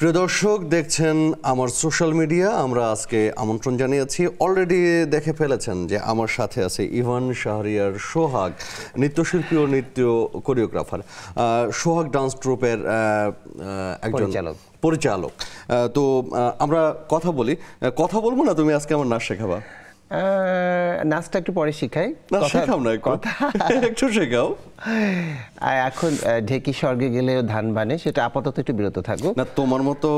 প্রিয় দর্শক, দেখছেন আমার সোশ্যাল মিডিয়া। আমরা আজকে আমন্ত্রণ জানিয়েছি, অলরেডি দেখে ফেলেছেন যে আমার সাথে আছে ইভান, শাহরিয়ার, সোহাগ, নৃত্যশিল্পী ও নৃত্য কোরিওগ্রাফার, সোহাগ ডান্স ট্রুপের একজন পরিচালক। তো আমরা কথা বলবো না, তুমি আজকে আমার নাচ শেখাবা? নাচটা একটু পরে শিখাই। শেখাও না, একটু শেখাও। এখন ঢেকি স্বর্গে গেলে ধান বানে, সেটা আপাতত একটু বিরত থাকবো না। তোমার মতো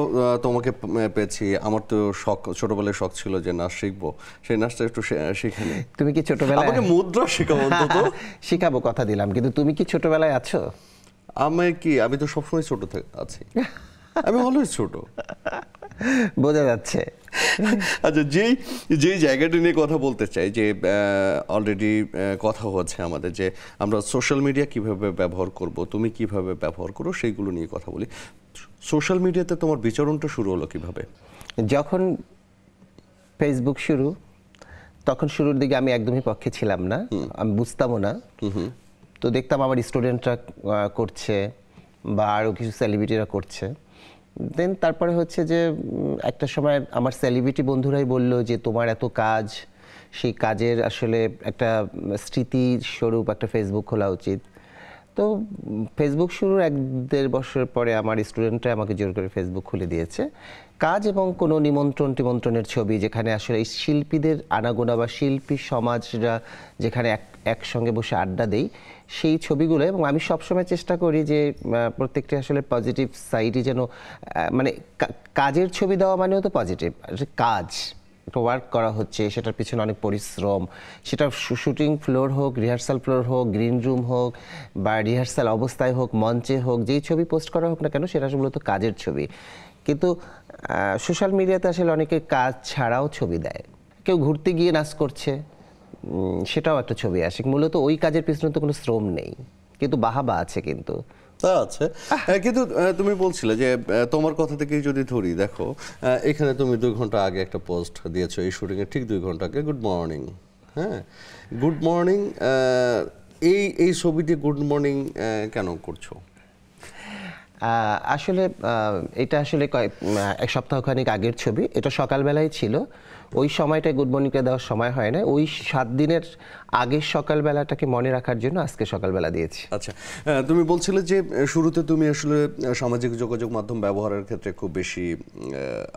তোমাকে পেয়েছি, আমার তো শখ, ছোটবেলায় শখ ছিল যে নাচ শিখবো, সেই নাচটা একটু শিখে নি। তুমি কি ছোটবেলায়? আমাকে মুদ্রা শেখাবো অন্তত। শিখাবো, কথা দিলাম, কিন্তু তুমি কি ছোটবেলায় আছো? আমি তো সবসময় ছোট আছি, আমি অলওয়েজ ছোট। বোঝা যাচ্ছে। আচ্ছা, যেই জায়গাটা নিয়ে কথা বলতে চাই, যে অলরেডি কথা হচ্ছে আমাদের যে আমরা সোশ্যাল মিডিয়া কিভাবে ব্যবহার করব, তুমি কিভাবে ব্যবহার করো, সেইগুলো নিয়ে কথা বলি। সোশ্যাল মিডিয়াতে তোমার বিচরণটা শুরু হলো কিভাবে? যখন ফেসবুক শুরু, তখন শুরুর দিকে আমি একদমই পক্ষে ছিলাম না, আমি বুঝতামও না। তো দেখতাম আমার স্টুডেন্টরা করছে বা আরও কিছু সেলিব্রিটিরা করছে। দেন তারপরে হচ্ছে যে একটা সময় আমার সেলিব্রিটি বন্ধুরাই বলল যে তোমার এত কাজ, সেই কাজের আসলে একটা স্মৃতিস্বরূপ একটা ফেসবুক খোলা উচিত। তো ফেসবুক শুরুর 1-1.5 বছর পরে আমার স্টুডেন্টরা আমাকে জোর করে ফেসবুক খুলে দিয়েছে। কাজ এবং কোনো নিমন্ত্রণের ছবি, যেখানে আসলে এই শিল্পীদের আনাগোনা বা শিল্পী সমাজরা যেখানে একসঙ্গে বসে আড্ডা দেই, সেই ছবিগুলো। এবং আমি সবসময় চেষ্টা করি যে প্রত্যেকটি আসলে পজিটিভ সাইডই যেন, মানে কাজের ছবি দেওয়া মানেও তো পজিটিভ কাজ, একটা ওয়ার্ক করা হচ্ছে, সেটার পিছনে অনেক পরিশ্রম, সেটা শুটিং ফ্লোর হোক, রিহার্সাল ফ্লোর হোক, গ্রিন রুম হোক, বা রিহার্সাল অবস্থায় হোক, মঞ্চে হোক, যেই ছবি পোস্ট করা হোক না কেন, সেটা মূলত কাজের ছবি। কিন্তু সোশ্যাল মিডিয়াতে আসলে অনেকে কাজ ছাড়াও ছবি দেয়, কেউ ঘুরতে গিয়ে নাচ করছে, সেটাও একটা ছবি আসে। মূলত ওই কাজের পিছনে তো কোনো শ্রম নেই, কিন্তু বাহাবা আছে। কিন্তু তা আছে, কিন্তু তুমি বলছিলে যে তোমার কথা থেকে যদি ধরি, দেখো এখানে তুমি 2 ঘন্টা আগে একটা পোস্ট দিয়েছো, এই শুটিংয়ের ঠিক 2 ঘন্টা আগে, গুড মর্নিং। হ্যাঁ, গুড মর্নিং। এই ছবিটি গুড মর্নিং কেন করছো? আসলে এটা আসলে এক সপ্তাহখানেক আগের ছবি, এটা সকালবেলায় ছিল। ওই সময়টায় গুড মর্নিংটা দেওয়ার সময় হয় না, ওই 7 দিনের আগের সকালবেলাটাকে মনে রাখার জন্য আজকে সকালবেলা দিয়েছি। আচ্ছা, তুমি বলছিলে যে শুরুতে তুমি আসলে সামাজিক যোগাযোগ মাধ্যম ব্যবহারের ক্ষেত্রে খুব বেশি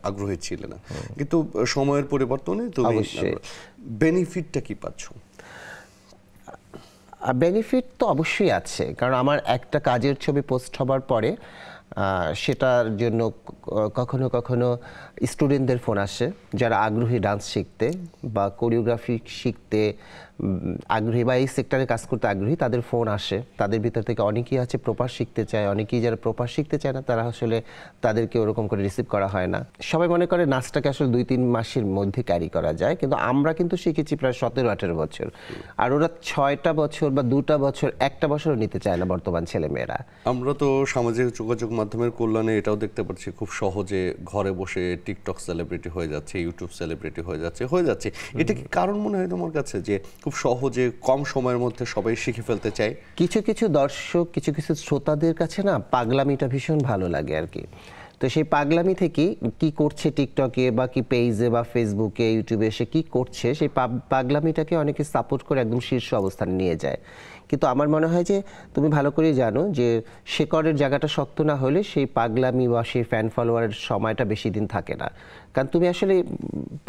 আগ্রহী ছিলে না, কিন্তু সময়ের পরিবর্তনে তুমি বেনিফিটটা কি পাচ্ছ? বেনিফিট তো অবশ্যই আছে, কারণ আমার একটা কাজের ছবি পোস্ট হবার পরে সেটার জন্য কখনো কখনো স্টুডেন্টদের ফোন আসে, যারা আগ্রহী ডান্স শিখতে বা কোরিওগ্রাফি শিখতে আগ্রহী বা এই সেক্টরে কাজ করতে আগ্রহী, তাদের ফোন আসে। তাদের ভিতর থেকে অনেকেই আছে প্রপার শিখতে চায়, অনেকেই যারা প্রপার শিখতে চায় না, তারা আসলে তাদেরকে ওরকম করে রিসিভ করা হয় না। সবাই মনে করে নাচটাকে আসলে 2-3 মাসের মধ্যে ক্যারি করা যায়, কিন্তু আমরা কিন্তু শিখেছি প্রায় 17-18 বছর। আর ওরা 6টা বছর বা 2টা বছর, 1টা বছরও নিতে চায় না বর্তমান ছেলেমেয়েরা। আমরা তো সামাজিক যোগাযোগ মাধ্যমের কল্যাণে এটাও দেখতে পাচ্ছি, খুব সহজে ঘরে বসে টিকটক সেলিব্রিটি হয়ে যাচ্ছে, ইউটিউব সেলিব্রিটি হয়ে যাচ্ছে। এটা কি কারণ মনে হয় তোমার কাছে, যে খুব সহজে কম সময়ের মধ্যে সবাই শিখে ফেলতে চায়? কিছু কিছু দর্শক, কিছু কিছু শ্রোতাদের কাছে না পাগলামিটা ভীষণ ভালো লাগে আর কি। তো সেই পাগলামি থেকে কি করছে টিকটকে বা কি পেজে বা ফেসবুকে, ইউটিউবে এসে কি করছে, সেই পাগলামিটাকে অনেকে সাপোর্ট করে একদম শীর্ষ অবস্থানে নিয়ে যায়। কিন্তু আমার মনে হয় যে তুমি ভালো করেই জানো যে শেকড়ের জায়গাটা শক্ত না হলে সেই পাগলামি বা সেই ফ্যান ফলোয়ারের সময়টা বেশি দিন থাকে না। কারণ তুমি আসলে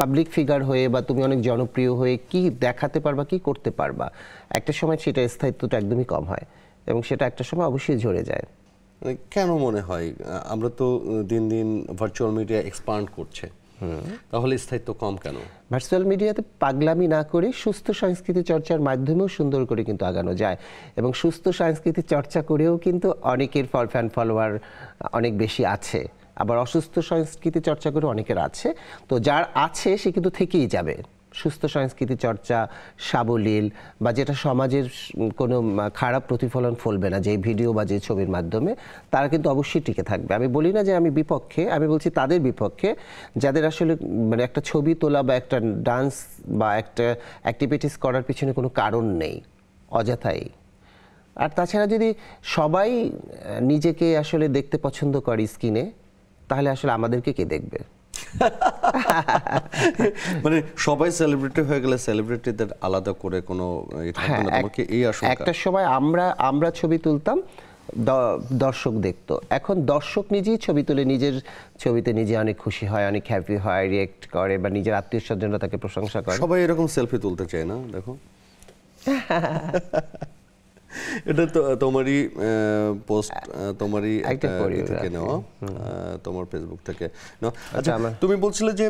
পাবলিক ফিগার হয়ে বা তুমি অনেক জনপ্রিয় হয়ে কি দেখাতে পারবা, কি করতে পারবা, একটা সময় সেটা স্থায়িত্বটা একদমই কম হয় এবং সেটা একটা সময় অবশ্যই ঝরে যায়। কেন মনে হয়? আমরা তো দিন দিন ভার্চুয়াল মিডিয়া এক্সপান্ড করছে, তাহলে স্থায়িত্ব কম কেন? ভার্চুয়াল মিডিয়াতে পাগলামি না করে সুস্থ সংস্কৃতি চর্চার মাধ্যমেও সুন্দর করে কিন্তু আগানো যায়, এবং সুস্থ সংস্কৃতি চর্চা করেও কিন্তু অনেকের ফ্যান ফলোয়ার অনেক বেশি আছে, আবার অসুস্থ সংস্কৃতি চর্চা করে অনেকের আছে। তো যার আছে সে কিন্তু থেকেই যাবে। সুস্থ সংস্কৃতি চর্চা, সাবলীল বা যেটা সমাজের কোনো খারাপ প্রতিফলন ফেলবে না, যে ভিডিও বা যে ছবির মাধ্যমে, তারা কিন্তু অবশ্যই টিকে থাকবে। আমি বলি না যে আমি বিপক্ষে, আমি বলছি তাদের বিপক্ষে যাদের আসলে মানে একটা ছবি তোলা বা একটা ডান্স বা একটা অ্যাক্টিভিটিস করার পিছনে কোনো কারণ নেই, অযথাই। আর তাছাড়া যদি সবাই নিজেকে আসলে দেখতে পছন্দ করে স্ক্রিনে, তাহলে আসলে আমাদেরকে কে দেখবে? মানে সবাই সেলিব্রিটি হয়ে গেলে সেলিব্রিটিদের আলাদা করে কোনো থাকবে না, তোমাকে এই আশঙ্কা? একটা সময় আমরা ছবি তুলতাম, দর্শক দেখতো। এখন দর্শক নিজেই ছবি তুলে নিজের ছবিতে নিজে অনেক খুশি হয়, অনেক হ্যাপি হয়, রিয়েক্ট করে, বা নিজের আত্মীয় স্বজনরা তাকে প্রশংসা করে। সবাই এরকম সেলফি তুলতে চায় না, দেখো। এটা তো তোমারই পোস্ট, তোমারই একটা থেকে নেওয়া, তোমার ফেসবুক থেকে নেওয়া। আচ্ছা, তুমি বলছিলে যে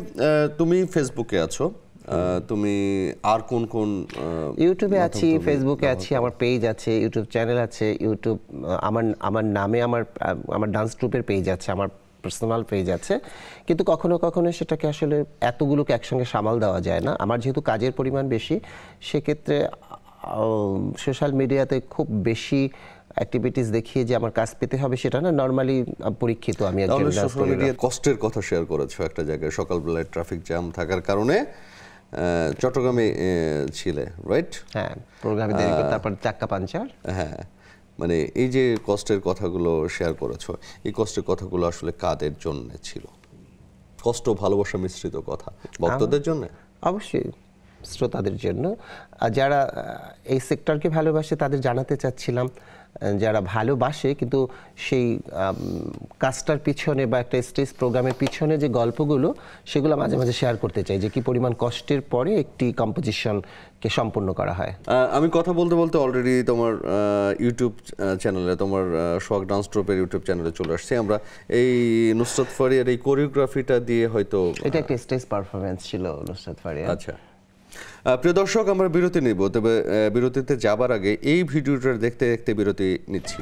তুমি ফেসবুকে আছো, তুমি আর কোন কোন? ইউটিউবে আছি, ফেসবুকে আছি, আমার পেজ আছে, ইউটিউব চ্যানেল আছে, ইউটিউব আমার নামে আমার ডান্স গ্রুপের পেজ আছে, আমার পার্সোনাল পেজ আছে। কিন্তু কখনো কখনো সেটাকে আসলে এতগুলোকে একসঙ্গে সামাল দেওয়া যায় না। আমার যেহেতু কাজের পরিমাণ বেশি, সেক্ষেত্রে সোশ্যাল মিডিয়াতে খুব বেশি অ্যাক্টিভিটিস দেখিয়ে যে আমার কাজ পেতে হবে সেটা না। নর্মালি পরীক্ষিত আমি একজন। সোশ্যাল মিডিয়ায় কষ্টের কথা শেয়ার করেছো একটা জায়গায়, সকালবেলায় ট্রাফিক জ্যাম থাকার কারণে চট্টগ্রামে ছিলে, রাইট? হ্যাঁ, প্রোগ্রামে দেরি করে, তারপর চাক্কা পাঞ্চার। হ্যাঁ, মানে এই যে কষ্টের কথাগুলো শেয়ার করেছো, এই কষ্টের কথাগুলো আসলে কাদের জন্য ছিল? কষ্ট ভালোবাসা মিশ্রিত কথা, ভক্তদের জন্য? অবশ্যই শ্রোতাদের জন্য। যারা এই সেক্টরকে ভালোবাসে তাদের জানাতে চাচ্ছিলাম, যারা ভালোবাসে কিন্তু সেই কাজটার পিছনে বা একটা স্টেজ প্রোগ্রামের পিছনে যে গল্পগুলো, সেগুলো মাঝে মাঝে শেয়ার করতে চাই, যে কি পরিমাণ কষ্টের পরে একটি কম্পোজিশনকে সম্পূর্ণ করা হয়। আমি কথা বলতে বলতে অলরেডি তোমার ইউটিউব চ্যানেলে, তোমার সোহাগ ডান্স ট্রুপের ইউটিউব চ্যানেলে চলে আসছি আমরা। এই নুসরাত ফারিয়ার এই কোরিওগ্রাফিটা দিয়ে হয়তো এটা একটা স্টেজ পারফরমেন্স ছিল নুসরাত ফারিয়া। আচ্ছা, প্রিয় দর্শক, আমরা বিরতি নিব, তবে বিরতিতে যাবার আগে এই ভিডিওটা দেখতে দেখতে বিরতি নিচ্ছি।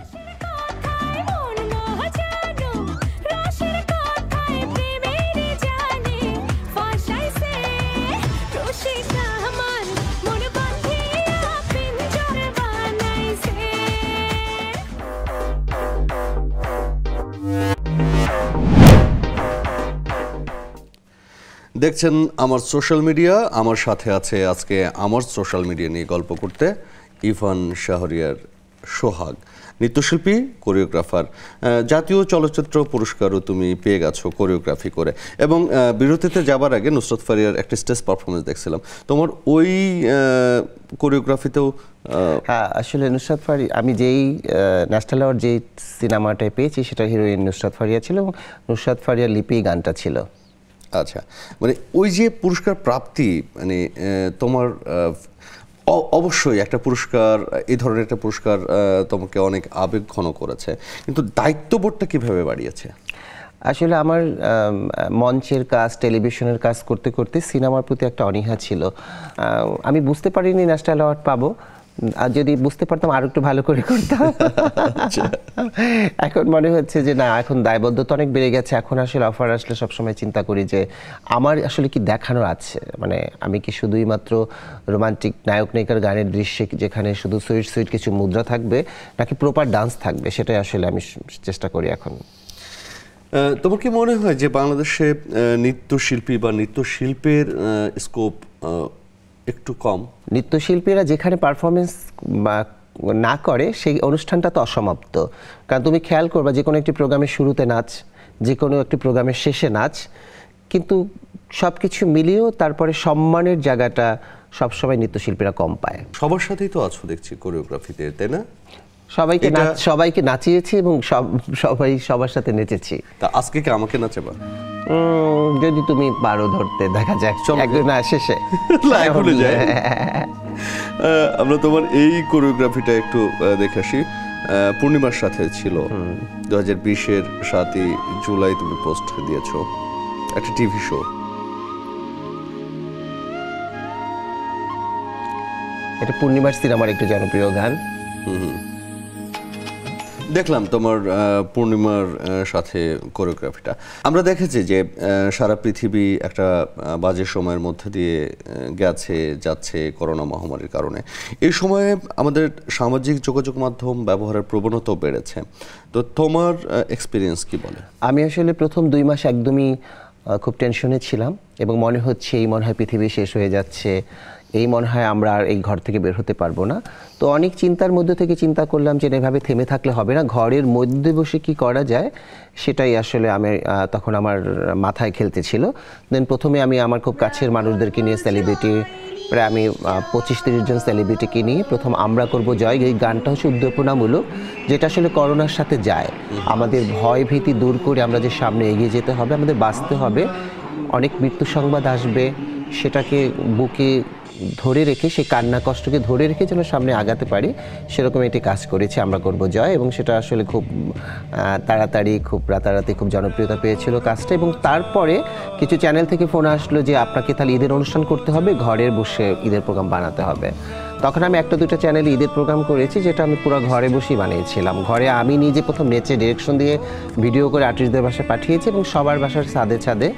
দেখছেন আমার সোশ্যাল মিডিয়া। আমার সাথে আছে আজকে আমার সোশ্যাল মিডিয়া নিয়ে গল্প করতে ইভান শাহরিয়ার সোহাগ, নৃত্যশিল্পী, কোরিওগ্রাফার। জাতীয় চলচ্চিত্র পুরস্কারও তুমি পেয়ে গেছো কোরিওগ্রাফি করে। এবং বিরতিতে যাবার আগে নুসরাত ফারিয়ার একটা স্টেজ পারফরমেন্স দেখছিলাম, তোমার ওই কোরিওগ্রাফিতেও। হ্যাঁ, আসলে নুসরাত ফারিয়া, আমি যেই ন্যাশনাল অ্যাওয়ার্ড যেই সিনেমাটায় পেয়েছি সেটা হিরোইন নুসরাত ফারিয়া ছিল, এবং নুসরাত ফারিয়ার লিপি গানটা ছিল। আচ্ছা, মানে ওই যে পুরস্কার প্রাপ্তি, মানে তোমার অবশ্যই একটা পুরস্কার, এই ধরনের একটা পুরস্কার তোমাকে অনেক আবেগ ঘন করেছে, কিন্তু দায়িত্ববোধটা কিভাবে বাড়িয়েছে? আসলে আমার মঞ্চের কাজ, টেলিভিশনের কাজ করতে করতে সিনেমার প্রতি একটা অনীহা ছিল। আমি বুঝতে পারিনি ন্যাশনাল অ্যাওয়ার্ড পাবো, আর যদি বুঝতে পারতাম আরো একটু ভালো করে করতাম। এখন মনে হচ্ছে যে না, এখন দায়বদ্ধতা অনেক বেড়ে গেছে। এখন আসলে অফার আসলে সবসময় চিন্তা করি যে আমার আসলে কি দেখানোর আছে, মানে আমি কি শুধুই মাত্র রোমান্টিক নায়ক নায়িকার গানের দৃশ্যে যেখানে শুধু সুইট সুইট কিছু মুদ্রা থাকবে, নাকি প্রপার ডান্স থাকবে, সেটাই আসলে আমি চেষ্টা করি এখন। তোমার কি মনে হয় যে বাংলাদেশে নৃত্যশিল্পী বা নৃত্যশিল্পের স্কোপ একটু কম? নৃত্যশিল্পীরা যেখানে পারফরমেন্স না করে সেই অনুষ্ঠানটা তো অসমাপ্ত। কারণ তুমি খেয়াল করবা, যে কোনো একটি প্রোগ্রামের শুরুতে নাচ, যে কোনো একটি প্রোগ্রামের শেষে নাচ, কিন্তু সব কিছু মিলিয়েও তারপরে সম্মানের জায়গাটা সবসময় নৃত্যশিল্পীরা কম পায়। সবার সাথেই তো আছো দেখছি কোরিওগ্রাফিতে, তাই না? সবাইকে নাচিয়েছি এবং সবাই সবার সাথে নেচেছি। তা আজকে কি আমাকে নাচাবা? যদি তুমি পারো ধরতে, দেখা যাক একদিন শেষে। আমরা তোমার এই কোরিওগ্রাফিটা একটু দেখে আসি। পূর্ণিমার সাথে ছিল 2020-এর 7ই জুলাই, তুমি পোস্ট দিয়েছো একটা টিভি শো। এটা পূর্ণিমার সিনেমার একটু জনপ্রিয় গান। দেখলাম তোমার পূর্ণিমার সাথে কোরিওগ্রাফিটা। আমরা দেখেছি যে সারা পৃথিবী একটা বাজে সময়ের মধ্যে দিয়ে যাচ্ছে করোনা মহামারীর কারণে। এই সময়ে আমাদের সামাজিক যোগাযোগ মাধ্যম ব্যবহারের প্রবণতাও বেড়েছে। তো তোমার এক্সপিরিয়েন্স কি বলে? আমি আসলে প্রথম 2 মাস একদমই খুব টেনশনে ছিলাম, এবং মনে হয় পৃথিবী শেষ হয়ে যাচ্ছে, এই মনে হয় আমরা আর এই ঘর থেকে বের হতে পারবো না। তো অনেক চিন্তার মধ্যে থেকে চিন্তা করলাম যে এভাবে থেমে থাকলে হবে না, ঘরের মধ্যে বসে কি করা যায় সেটাই আসলে আমি তখন আমার মাথায় খেলতেছিল। দেন প্রথমে আমি আমার খুব কাছের মানুষদেরকে নিয়ে সেলিব্রিটি, প্রায় আমি 25-30 জন সেলিব্রিটিকে নিয়ে প্রথম আমরা করব জয়, এই গানটা হচ্ছে উদ্দীপনামূলক, যেটা আসলে করোনার সাথে যায়। আমাদের ভয় ভীতি দূর করে আমরা যে সামনে এগিয়ে যেতে হবে, আমাদের বাঁচতে হবে, অনেক মৃত্যু সংবাদ আসবে, সেটাকে বুকে ধরে রেখে, সেই কান্না কষ্টকে ধরে রেখে যেন সামনে আগাতে পারি, সেরকম একটি কাজ করেছি আমরা করব জয়। এবং সেটা আসলে খুব তাড়াতাড়ি, খুব রাতারাতি খুব জনপ্রিয়তা পেয়েছিল কাজটা। এবং তারপরে কিছু চ্যানেল থেকে ফোন আসলো যে আপনাকে তাহলে ঈদের অনুষ্ঠান করতে হবে, ঘরে বসে ঈদের প্রোগ্রাম বানাতে হবে। তখন আমি একটা দুটো চ্যানেলে ঈদের প্রোগ্রাম করেছি, যেটা আমি পুরো ঘরে বসেই বানিয়েছিলাম। ঘরে আমি নিজে প্রথম নেচে ডিরেকশন দিয়ে ভিডিও করে আর্টিস্টদের বাসায় পাঠিয়েছি, এবং সবার বাসার ছাদে ছাদে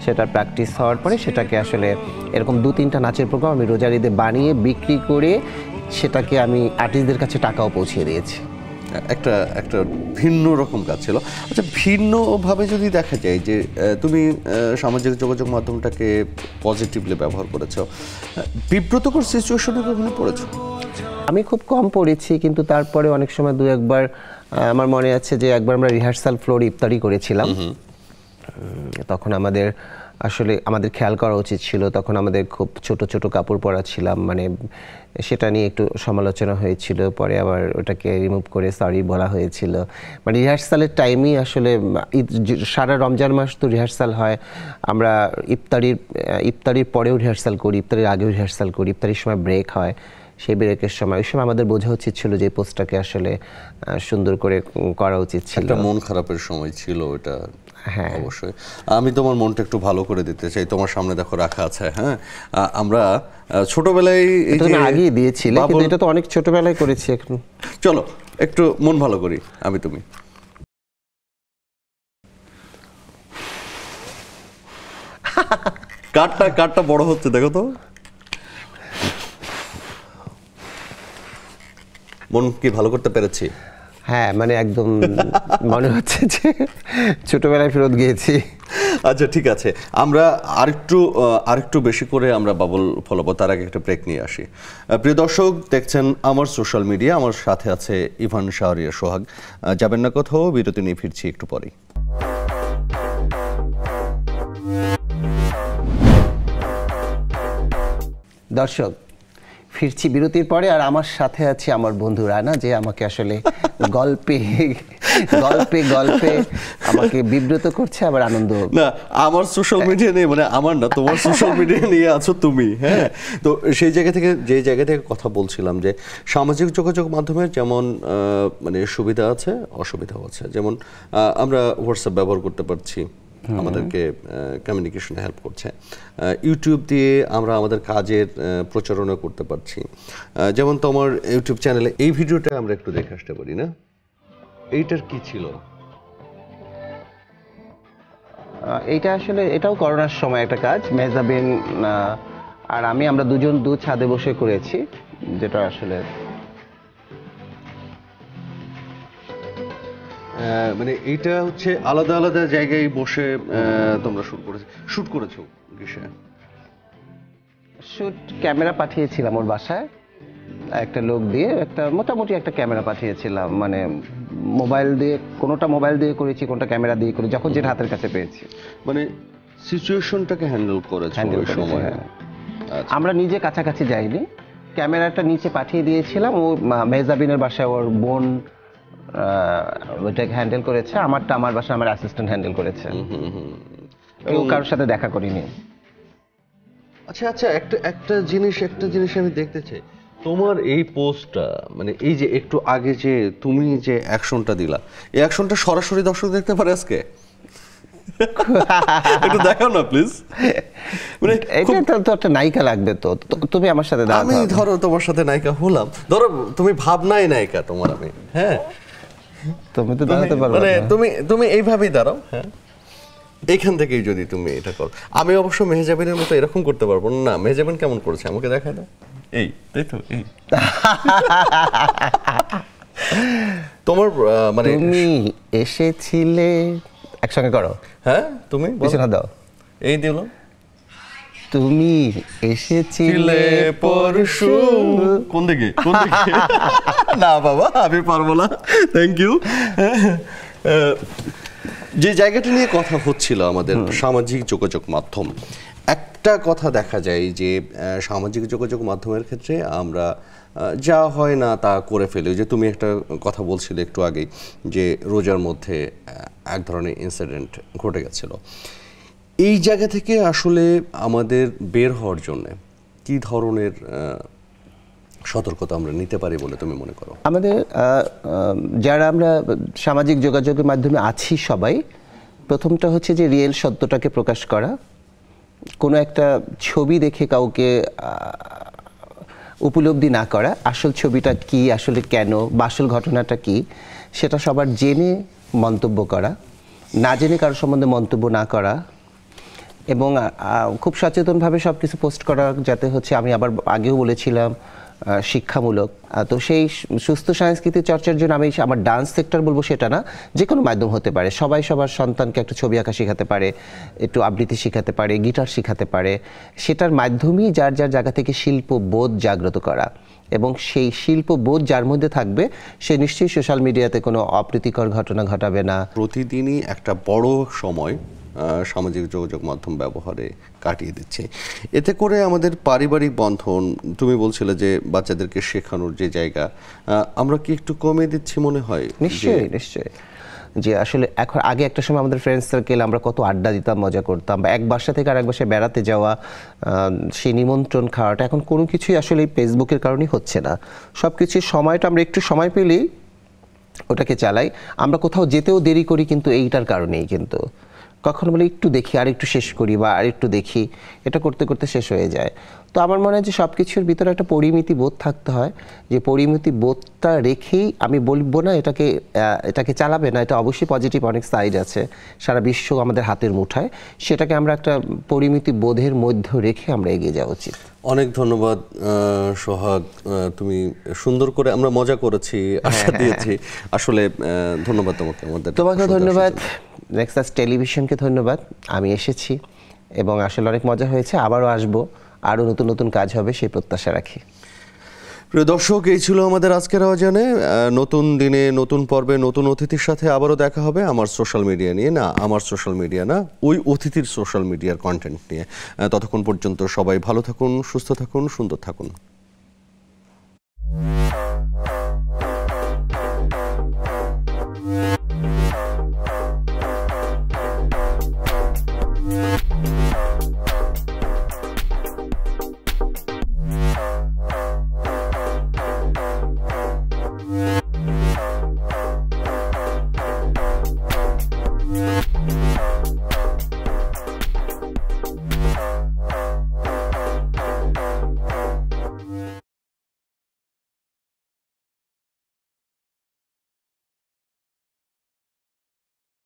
সেটা প্র্যাকটিস হওয়ার পরে সেটাকে আসলে এরকম 2-3টা নাচের প্রোগ্রাম আমি রোজার ঈদে বানিয়ে বিক্রি করে সেটাকে আমি আর্টিস্টদের কাছে টাকাও পৌঁছে দিয়েছি। একটা ভিন্ন রকম কাজ ছিল। আচ্ছা, ভিন্নভাবে যদি দেখা যায় যে তুমি সামাজিক যোগাযোগ মাধ্যমটাকে পজিটিভলি ব্যবহার করেছো, বিব্রতকর সিচুয়েশনে কখনো পড়েছো? আমি খুব কম পড়েছি, কিন্তু তারপরে অনেক সময় দু একবার আমার মনে আছে যে একবার আমরা রিহার্সাল ফ্লোরে ইফতারি করেছিলাম। তখন আমাদের আসলে খেয়াল করা উচিত ছিল, তখন আমাদের খুব ছোট ছোট কাপড় পরা ছিলাম, মানে সেটা নিয়ে একটু সমালোচনা হয়েছিল, পরে আবার ওটাকে রিমুভ করে সরি বলা হয়েছিল। মানে রিহার্সালের টাইমই আসলে সারা রমজান মাস তো রিহার্সাল হয়, আমরা ইফতারির পরেও রিহার্সাল করি, ইফতারির আগেও রিহার্সাল করি, ইফতারির সময় ব্রেক হয়, সেই ব্রেকের সময় ওই সময় আমাদের বোঝা উচিত ছিল যে পোস্টটাকে আসলে সুন্দর করে করা উচিত ছিল। একটা মন খারাপের সময় ছিল এটা। হ্যাঁ, অবশ্যই। আমি তোমার মনটা একটু ভালো করে দিতে চাই, তোমার সামনে দেখো রাখা আছে। হ্যাঁ, আমরা ছোটবেলায় এই যে আগেই দিয়েছিলে, কিন্তু এটা তো অনেক ছোটবেলায় করেছি। এখন চলো একটু মন ভালো করি আমি তুমি। কাঠটা বড় হচ্ছে দেখো তো। মন কি ভালো করতে পেরেছি? হ্যাঁ, মানে একদম মনে হচ্ছে যে ছোটবেলায় ফেরত গিয়েছি। আচ্ছা, ঠিক আছে, আমরা আরেকটু বেশি করে আমরা বাবুল ফলাবো, তার আগে একটা ব্রেক নিয়ে আসি। প্রিয় দর্শক, দেখছেন আমার সোশ্যাল মিডিয়া, আমার সাথে আছে ইভান, শাহরিয়ার, সোহাগ। যাবেন না কোথাও, বিরতি নিয়ে ফিরছি একটু পরেই। দর্শক, ফিরছি বিরতির পরে, আর আমার সাথে আছে আমার বন্ধু রানা, যে আমাকে আসলে গল্পে গল্পে গল্পে আমাকে বিব্রত করছে, আবার আনন্দ। না, আমার সোশ্যাল মিডিয়া নিয়ে, মানে আমার না, তোমার সোশ্যাল মিডিয়া নিয়ে আছো তুমি। হ্যাঁ, তো সেই জায়গা থেকে কথা বলছিলাম যে সামাজিক যোগাযোগ মাধ্যমের যেমন মানে সুবিধা আছে, অসুবিধাও আছে। যেমন আমরা হোয়াটসঅ্যাপ ব্যবহার করতে পারছি, আমাদেরকে কমিউনিকেশনে হেল্প করছে। ইউটিউব দিয়ে আমরা আমাদের কাজের প্রচারণা করতে পারছি। যেমন তোমার ইউটিউব চ্যানেলে এই ভিডিওটা আমরা একটু দেখে আসতে পারি না? এইটার কি ছিল? এইটা আসলে এটাও করোনার সময় একটা কাজ, মেহজাবিন আর আমরা দুজন ছাদে বসে করেছি, যেটা আসলে মানে এইটা হচ্ছে আলাদা আলাদা জায়গায় বসে তোমরা শুট করেছো কিসে? শুট ক্যামেরা পাঠিয়েছিলাম ওর বাসায়, একটা লোক দিয়ে মোটামুটি একটা ক্যামেরা পাঠিয়েছিলাম, মানে মোবাইল দিয়ে করেছি, কোনটা ক্যামেরা দিয়ে করেছি, যখন যেটা হাতের কাছে পেয়েছি। মানে সিচুয়েশনটাকে হ্যান্ডেল করেছো ওই সময়। আমরা নিজে কাছাকাছি যাইনি, ক্যামেরাটা নিচে পাঠিয়ে দিয়েছিলাম, ও মেহজাবিনের বাসায় ওর বোন ওইটাকে হ্যান্ডেল করেছে, আমারটা আমার বাসায় আমার অ্যাসিস্ট্যান্ট হ্যান্ডেল করেছে, কেউ কারোর সাথে দেখা করিনি। আচ্ছা, একটা জিনিস আমি দেখতে চাই, তোমার এই পোস্টটা, মানে এই যে একটু আগে যে তুমি যে অ্যাকশনটা দিলা, এই অ্যাকশনটা সরাসরি দর্শক দেখতে পারে আজকে? একটু দেখাও না প্লিজ। মানে এটা তো একটা নায়িকা লাগবে, তো তুমি আমার সাথে দাও। আমি ধরো তোমার সাথে নায়িকা হলাম, ধরো তুমি ভাবনাই নায়িকা তোমার আমি। হ্যাঁ, তুমি তো দাঁড়াতে পারবে, মানে তুমি এইভাবেই দাঁড়াও। হ্যাঁ, এইখান থেকেই যদি তুমি এটা করো। আমি অবশ্য মেহজাবিনের মতো এরকম করতে পারবো না। মেহজাবিন কেমন করেছে আমাকে দেখা দাও। এই তাই তো, এই তোমার মানে তুমি এসেছিলে, একসঙ্গে করো। হ্যাঁ, তুমি পিছনে দাও, এই দিল। তুমি এসেছিলে পরশু কোন দিকে না বাবা আমি পারবো না, থ্যাংক ইউ। যে জায়গাটা নিয়ে কথা হচ্ছিল আমাদের সামাজিক যোগাযোগ মাধ্যম, একটা কথা দেখা যায় যে সামাজিক যোগাযোগ মাধ্যমের ক্ষেত্রে আমরা যা হয় না তা করে ফেলি। যে তুমি একটা কথা বলছিলে একটু আগেই যে রোজার মধ্যে এক ধরনের ইনসিডেন্ট ঘটে গেছিল। এই জায়গা থেকে আসলে আমাদের বের হওয়ার জন্য কি ধরনের সতর্কতা আমরা নিতে পারি বলে তুমি মনে করো? আমাদের যারা আমরা সামাজিক যোগাযোগের মাধ্যমে আছি সবাই, প্রথমটা হচ্ছে যে রিয়েল সত্যটাকে প্রকাশ করা। কোনো একটা ছবি দেখে কাউকে উপলব্ধি না করা, আসল ছবিটা কি, আসলে কেন বা আসল ঘটনাটা কি সেটা সবার জেনে মন্তব্য করা, না জেনে কারোর সম্বন্ধে মন্তব্য না করা, এবং খুব সচেতনভাবে সব কিছু পোস্ট করা, যাতে হচ্ছে আমি আবার আগেও বলেছিলাম শিক্ষামূলক। তো সেই সুস্থ সংস্কৃতি চর্চার জন্য আমি আমার ডান্স সেক্টর বলবো সেটা না, যে কোনো মাধ্যম হতে পারে। সবাই সবার সন্তানকে একটা ছবি আঁকা শেখাতে পারে, একটু আবৃত্তি শেখাতে পারে, গিটার শেখাতে পারে। সেটার মাধ্যমেই যার যার জায়গা থেকে শিল্পবোধ জাগ্রত করা, এবং সেই শিল্পবোধ যার মধ্যে থাকবে সে নিশ্চয়ই সোশ্যাল মিডিয়াতে কোনো অপ্রীতিকর ঘটনা ঘটাবে না। প্রতিদিনই একটা বড় সময় সামাজিক যোগাযোগ মাধ্যম ব্যবহারে কাটিয়ে দিচ্ছে। এতে করে আমাদের পারিবারিক বন্ধন, তুমি বলছিলে যে বাচ্চাদেরকে শেখানোর যে জায়গা, আমরা কি একটু কমিয়ে দিচ্ছি মনে হয়? নিশ্চয়ই নিশ্চয়ই। যে আসলে এখন আগে একটা সময় আমাদের ফ্রেন্ডস সার্কেল আমরা কত আড্ডা দিতাম, মজা করতাম, বা এক বাসা থেকে আরেক বাসায় বেড়াতে যাওয়া, সেই নিমন্ত্রণ খাওয়াটা এখন কোনো কিছুই আসলে ফেসবুকের কারণেই হচ্ছে না। সব কিছুর সময়টা আমরা একটু সময় পেলেই ওটাকে চালাই। আমরা কোথাও যেতেও দেরি করি কিন্তু এইটার কারণেই। কিন্তু কখনো বলে একটু দেখি, আর একটু শেষ করি, বা আর একটু দেখি, এটা করতে করতে শেষ হয়ে যায়। তো আমার মনে হয় যে সব কিছুর ভিতরে একটা পরিমিতি বোধ থাকতে হয়, যে পরিমিতি বোধটা রেখেই আমি বলবো না এটাকে চালাবে না, এটা অবশ্যই পজিটিভ অনেক সাইড আছে, সারা বিশ্ব আমাদের হাতের মুঠায়, সেটাকে আমরা একটা পরিমিতি বোধের মধ্যে রেখে আমরা এগিয়ে যাওয়া উচিত। অনেক ধন্যবাদ সোহাগ, তুমি সুন্দর করে, আমরা মজা করেছি, আশা দিয়েছি আসলে। ধন্যবাদ তোমাকে ধন্যবাদ, নেক্সাস টেলিভিশনকে ধন্যবাদ। আমি এসেছি এবং আসলে অনেক মজা হয়েছে, আবারও আসবো, আরও নতুন নতুন কাজ হবে সেই প্রত্যাশা রাখি। প্রিয় দর্শক, এই ছিল আমাদের আজকের আয়োজনে। নতুন দিনে নতুন পর্বে নতুন অতিথির সাথে আবারও দেখা হবে আমার সোশ্যাল মিডিয়া নিয়ে, না আমার সোশ্যাল মিডিয়া না, ওই অতিথির সোশ্যাল মিডিয়ার কন্টেন্ট নিয়ে। ততক্ষণ পর্যন্ত সবাই ভালো থাকুন, সুস্থ থাকুন, সুন্দর থাকুন।